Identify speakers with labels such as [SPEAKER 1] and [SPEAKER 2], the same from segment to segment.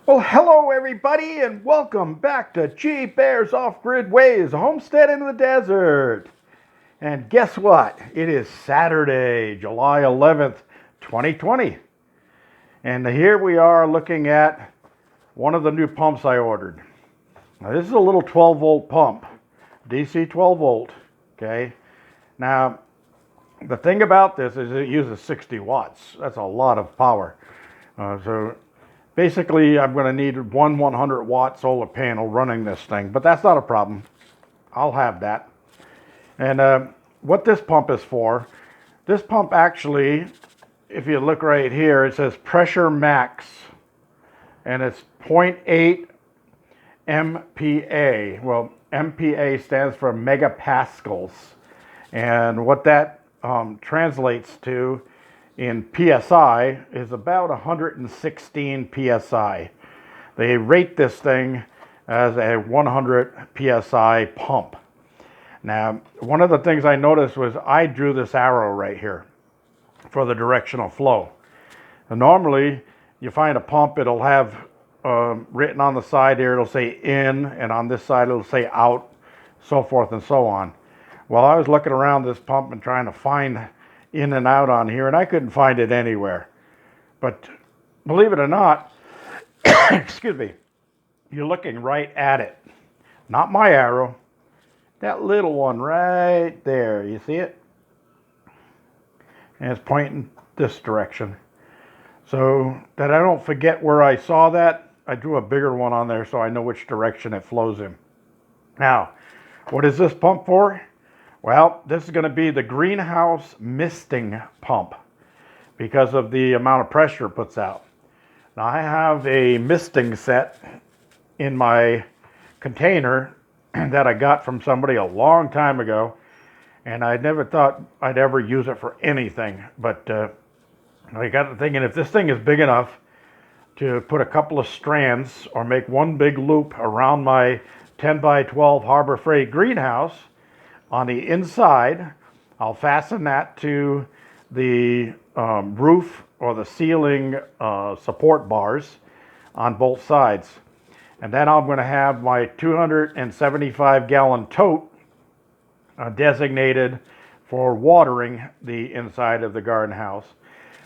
[SPEAKER 1] Well, hello everybody, and welcome back to G Bear's Off-Grid Ways, a homestead in the desert. And guess what? It is Saturday, July 11th, 2020. And here we are looking at one of the new pumps I ordered. Now, this is a little 12 volt pump, DC 12 volt, okay? Now, the thing about this is it uses 60 watts. That's a lot of power. So basically, I'm going to need one 100 watt solar panel running this thing, but that's not a problem. I'll have that. And what this pump is for, this pump actually, if you look right here, it says pressure max, and it's 0.8 MPa. Well, MPa stands for megapascals, and what that translates to in PSI is about 116 PSI. They rate this thing as a 100 PSI pump. Now, one of the things I noticed was I drew this arrow right here for the directional flow. And normally, you find a pump, it'll have written on the side here, it'll say in, and on this side it'll say out, so forth and so on. Well, I was looking around this pump and trying to find in and out on here, and I couldn't find it anywhere. But believe it or not, excuse me, you're looking right at it. Not my arrow, that little one right there. You see it? And it's pointing this direction. So that I don't forget where I saw that, I drew a bigger one on there so I know which direction it flows in. Now, what is this pump for? Well, this is going to be the greenhouse misting pump because of the amount of pressure it puts out. Now, I have a misting set in my container that I got from somebody a long time ago, and I never thought I'd ever use it for anything. But I got to thinking, if this thing is big enough to put a couple of strands or make one big loop around my 10 by 12 Harbor Freight greenhouse, on the inside, I'll fasten that to the roof or the ceiling support bars on both sides. And then I'm going to have my 275 gallon tote designated for watering the inside of the garden house.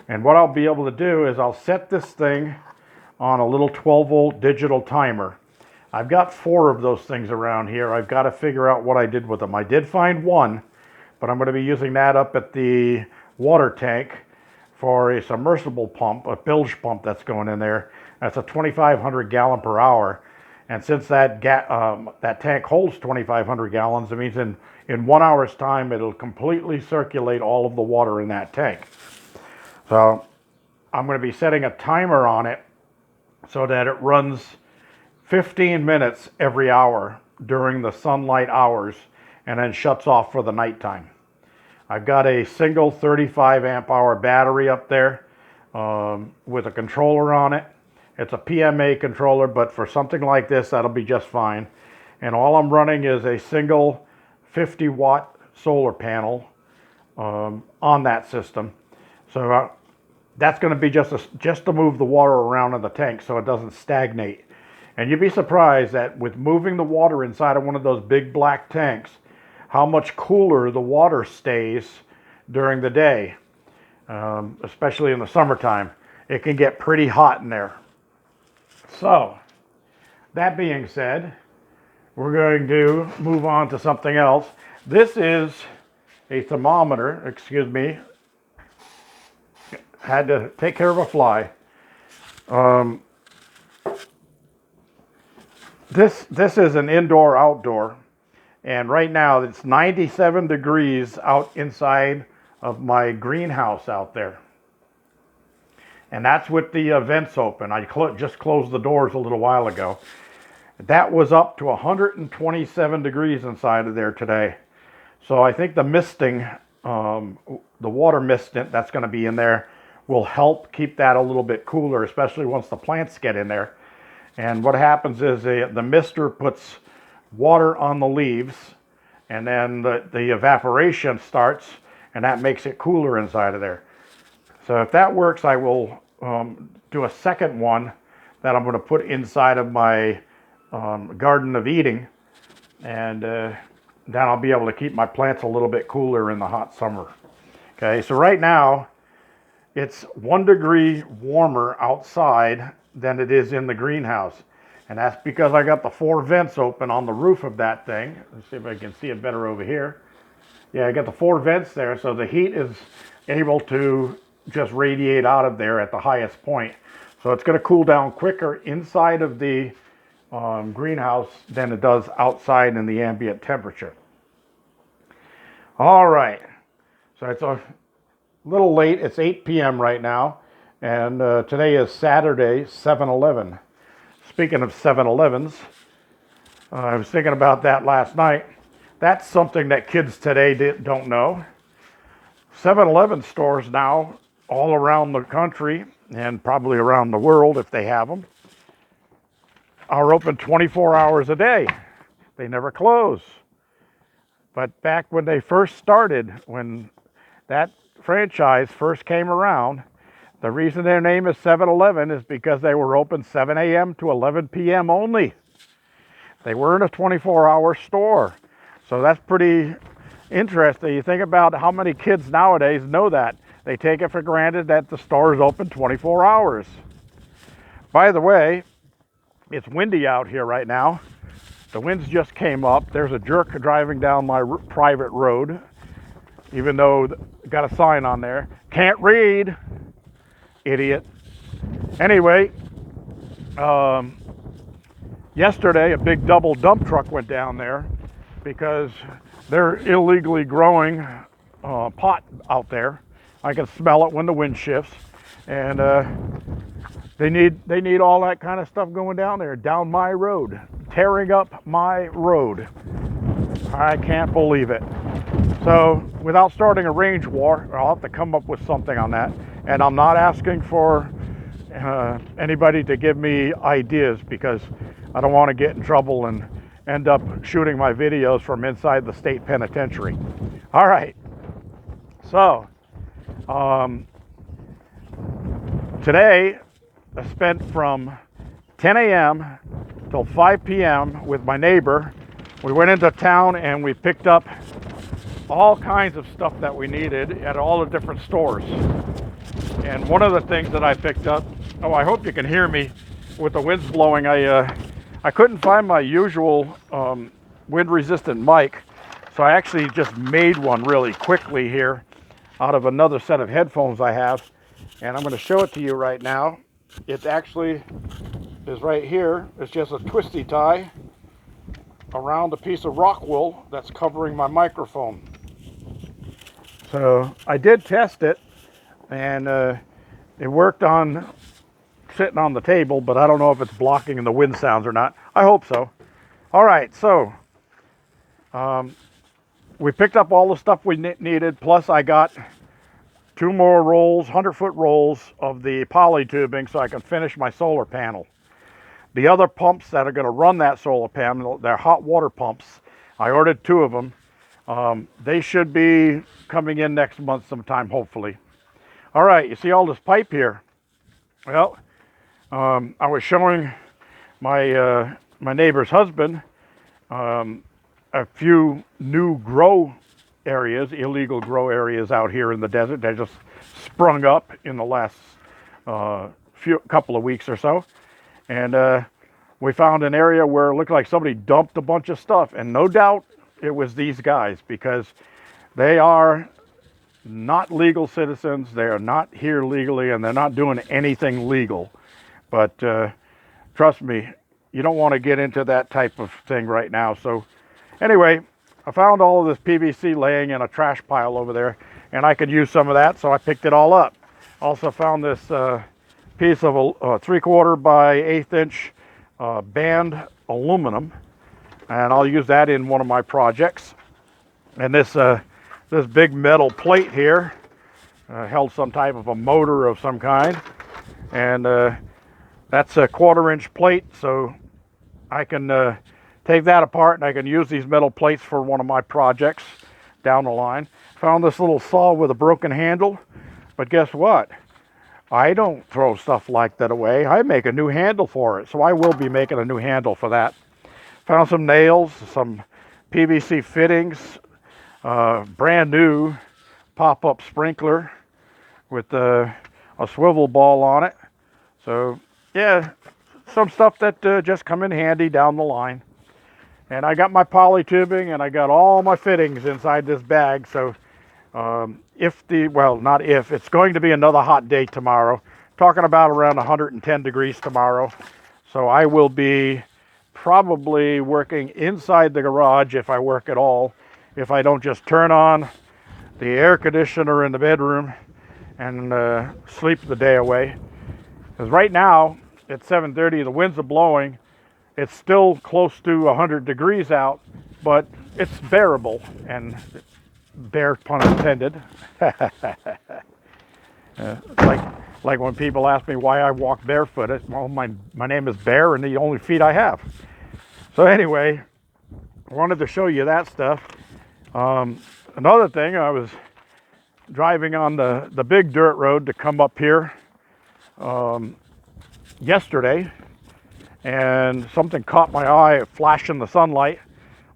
[SPEAKER 1] And what I'll be able to do is I'll set this thing on a little 12 volt digital timer. I've got 4 of those things around here. I've got to figure out what I did with them. I did find one, but I'm going to be using that up at the water tank for a submersible pump, a bilge pump that's going in there. That's a 2,500 gallon per hour. And since that tank holds 2,500 gallons, it means in 1 hour's time, it'll completely circulate all of the water in that tank. So I'm going to be setting a timer on it so that it runs 15 minutes every hour during the sunlight hours and then shuts off for the nighttime. I've got a single 35 amp hour battery up there with a controller on it. It's a PMA controller, but for something like this, that'll be just fine. And all I'm running is a single 50 watt solar panel on that system. So that's going to be just to move the water around in the tank so it doesn't stagnate. And you'd be surprised that with moving the water inside of one of those big black tanks, how much cooler the water stays during the day, especially in the summertime. It can get pretty hot in there. So, that being said, we're going to move on to something else. This is a thermometer, excuse me. Had to take care of a fly. This is an indoor-outdoor, and right now it's 97 degrees out inside of my greenhouse out there. And that's with the vents open. I just closed the doors a little while ago. That was up to 127 degrees inside of there today. So I think the misting, the water misting that's going to be in there will help keep that a little bit cooler, especially once the plants get in there. And what happens is the mister puts water on the leaves, and then the evaporation starts, and that makes it cooler inside of there. So if that works, I will do a second one that I'm going to put inside of my garden of eating, and then I'll be able to keep my plants a little bit cooler in the hot summer. Okay, so right now it's 1 degree warmer outside than it is in the greenhouse. And that's because I got the 4 vents open on the roof of that thing. Let's see if I can see it better over here. Yeah, I got the 4 vents there, so the heat is able to just radiate out of there at the highest point. So it's going to cool down quicker inside of the greenhouse than it does outside in the ambient temperature. All right, so it's a little late. It's 8 p.m. right now, and today is Saturday, 7-Eleven. Speaking of 7-Elevens, I was thinking about that last night. That's something that kids today don't know. 7-Eleven stores now all around the country, and probably around the world if they have them, are open 24 hours a day. They never close. But back when they first started, when that franchise first came around, the reason their name is 7-Eleven is because they were open 7 a.m. to 11 p.m. only. They weren't a 24-hour store. So that's pretty interesting. You think about how many kids nowadays know that. They take it for granted that the store is open 24 hours. By the way, it's windy out here right now. The winds just came up. There's a jerk driving down my private road, even though got a sign on there. Can't read, idiot. Anyway, yesterday a big double dump truck went down there because they're illegally growing pot out there. I can smell it when the wind shifts, and they need all that kind of stuff going down there, down my road, tearing up my road. I can't believe it. So without starting a range war, I'll have to come up with something on that. And I'm not asking for anybody to give me ideas, because I don't want to get in trouble and end up shooting my videos from inside the state penitentiary. All right. So today I spent from 10 a.m. till 5 p.m. with my neighbor. We went into town and we picked up all kinds of stuff that we needed at all the different stores. And one of the things that I picked up, oh, I hope you can hear me with the winds blowing. I couldn't find my usual wind-resistant mic, so I actually just made one really quickly here out of another set of headphones I have, and I'm going to show it to you right now. It actually is right here. It's just a twisty tie around a piece of rock wool that's covering my microphone. So I did test it, and it worked on sitting on the table, but I don't know if it's blocking the wind sounds or not. I hope so. All right, so we picked up all the stuff we needed, plus I got 2 more rolls, 100-foot rolls of the poly tubing so I can finish my solar panel. The other pumps that are going to run that solar panel, they're hot water pumps. I ordered 2 of them. They should be coming in next month sometime, hopefully. All right, you see all this pipe here? Well, I was showing my my neighbor's husband a few new grow areas, illegal grow areas out here in the desert. They just sprung up in the last couple of weeks or so. And we found an area where it looked like somebody dumped a bunch of stuff. And no doubt it was these guys, because they are not legal citizens. They are not here legally, and they're not doing anything legal. But trust me, you don't want to get into that type of thing right now. So anyway, I found all of this PVC laying in a trash pile over there, and I could use some of that, so I picked it all up. Also found this piece of 3/4 by 1/8 inch band aluminum, and I'll use that in one of my projects. And this big metal plate here held some type of a motor of some kind, and that's a 1/4 inch plate, so I can take that apart and I can use these metal plates for one of my projects down the line. Found this little saw with a broken handle, but guess what? I don't throw stuff like that away. I make a new handle for it, so I will be making a new handle for that. Found some nails, some PVC fittings, brand new pop-up sprinkler with a swivel ball on it. So yeah, some stuff that just come in handy down the line. And I got my poly tubing and I got all my fittings inside this bag. So not if, it's going to be another hot day tomorrow. Talking about around 110 degrees tomorrow. So I will be probably working inside the garage if I work at all. If I don't just turn on the air conditioner in the bedroom and sleep the day away. Because right now, at 7:30, the winds are blowing. It's still close to 100 degrees out, but it's bearable, and bear pun intended. Like when people ask me why I walk barefoot, well, my name is Bear, and the only feet I have. So anyway, I wanted to show you that stuff. Another thing, I was driving on the big dirt road to come up here yesterday, and something caught my eye, a flash in the sunlight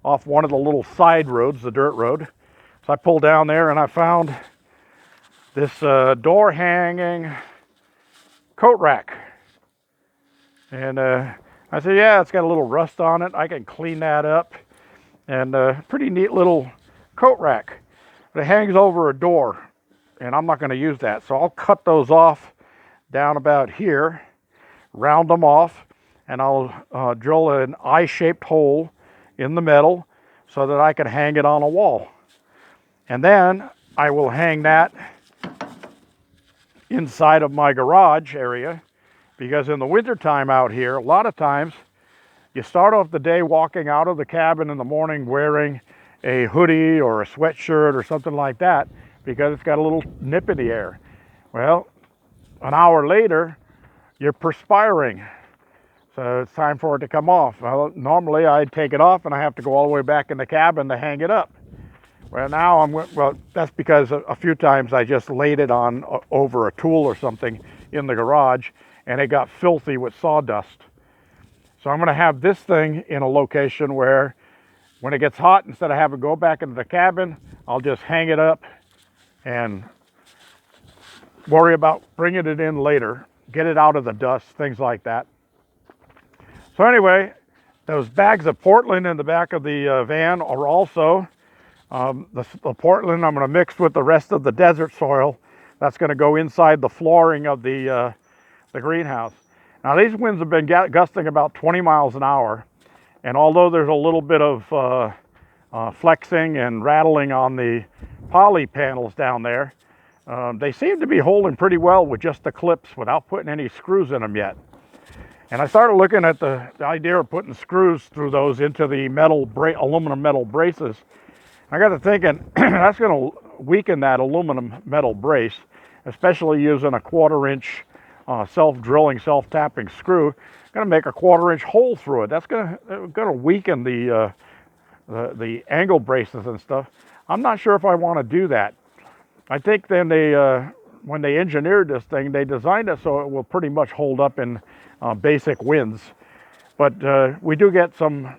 [SPEAKER 1] off one of the little side roads, the dirt road. So I pulled down there and I found this door hanging coat rack. And I said, yeah, it's got a little rust on it. I can clean that up. And pretty neat little coat rack. But it hangs over a door, and I'm not going to use that. So I'll cut those off down about here, round them off, and I'll drill an eye-shaped hole in the metal so that I can hang it on a wall. And then I will hang that inside of my garage area, because in the wintertime out here, a lot of times you start off the day walking out of the cabin in the morning wearing a hoodie or a sweatshirt or something like that because it's got a little nip in the air. Well, an hour later, you're perspiring. So it's time for it to come off. Well, normally I'd take it off and I have to go all the way back in the cabin to hang it up. Well, now that's because a few times I just laid it on over a tool or something in the garage and it got filthy with sawdust. So I'm going to have this thing in a location where when it gets hot, instead of having to go back into the cabin, I'll just hang it up and worry about bringing it in later, get it out of the dust, things like that. So anyway, those bags of Portland in the back of the van are also the Portland I'm going to mix with the rest of the desert soil. That's going to go inside the flooring of the greenhouse. Now these winds have been gusting about 20 miles an hour, and although there's a little bit of flexing and rattling on the poly panels down there, they seem to be holding pretty well with just the clips without putting any screws in them yet. And I started looking at the idea of putting screws through those into the aluminum metal braces. I got to thinking, that's going to weaken that aluminum metal brace, especially using a 1/4 inch self-drilling, self-tapping screw. Going to make a 1/4 inch hole through it. That's going to weaken the angle braces and stuff. I'm not sure if I want to do that. I think then when they engineered this thing, they designed it so it will pretty much hold up in basic winds. But we do get some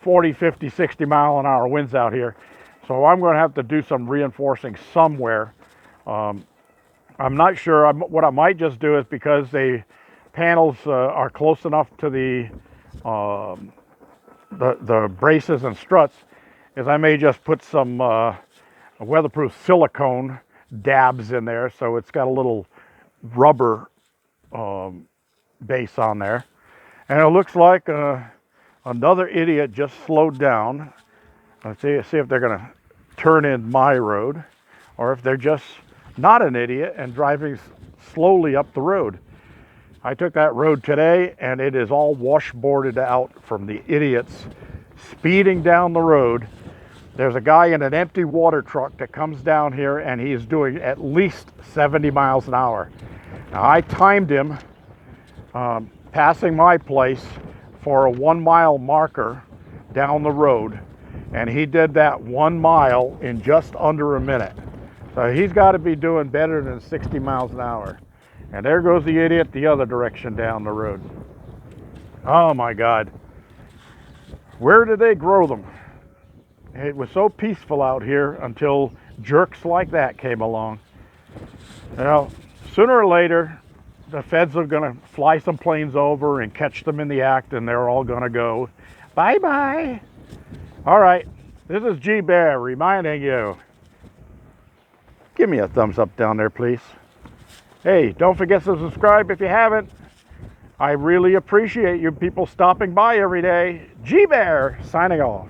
[SPEAKER 1] 40, 50, 60 mile an hour winds out here. So I'm going to have to do some reinforcing somewhere. I'm not sure. What I might just do is, because the panels are close enough to the braces and struts, is I may just put some weatherproof silicone dabs in there, so it's got a little rubber base on there. And it looks like another idiot just slowed down. Let's see if they're going to turn in my road, or if they're just not an idiot and driving slowly up the road. I took that road today and it is all washboarded out from the idiots speeding down the road. There's a guy in an empty water truck that comes down here and he's doing at least 70 miles an hour. Now I timed him passing my place for a 1 mile marker down the road, and he did that 1 mile in just under a minute. So he's got to be doing better than 60 miles an hour. And there goes the idiot the other direction down the road. Oh my God. Where did they grow them? It was so peaceful out here until jerks like that came along. Well, sooner or later, the feds are going to fly some planes over and catch them in the act, and they're all going to go, bye-bye. All right, this is G Bear reminding you. Give me a thumbs up down there, please. Hey, don't forget to subscribe if you haven't. I really appreciate you people stopping by every day. G Bear signing off.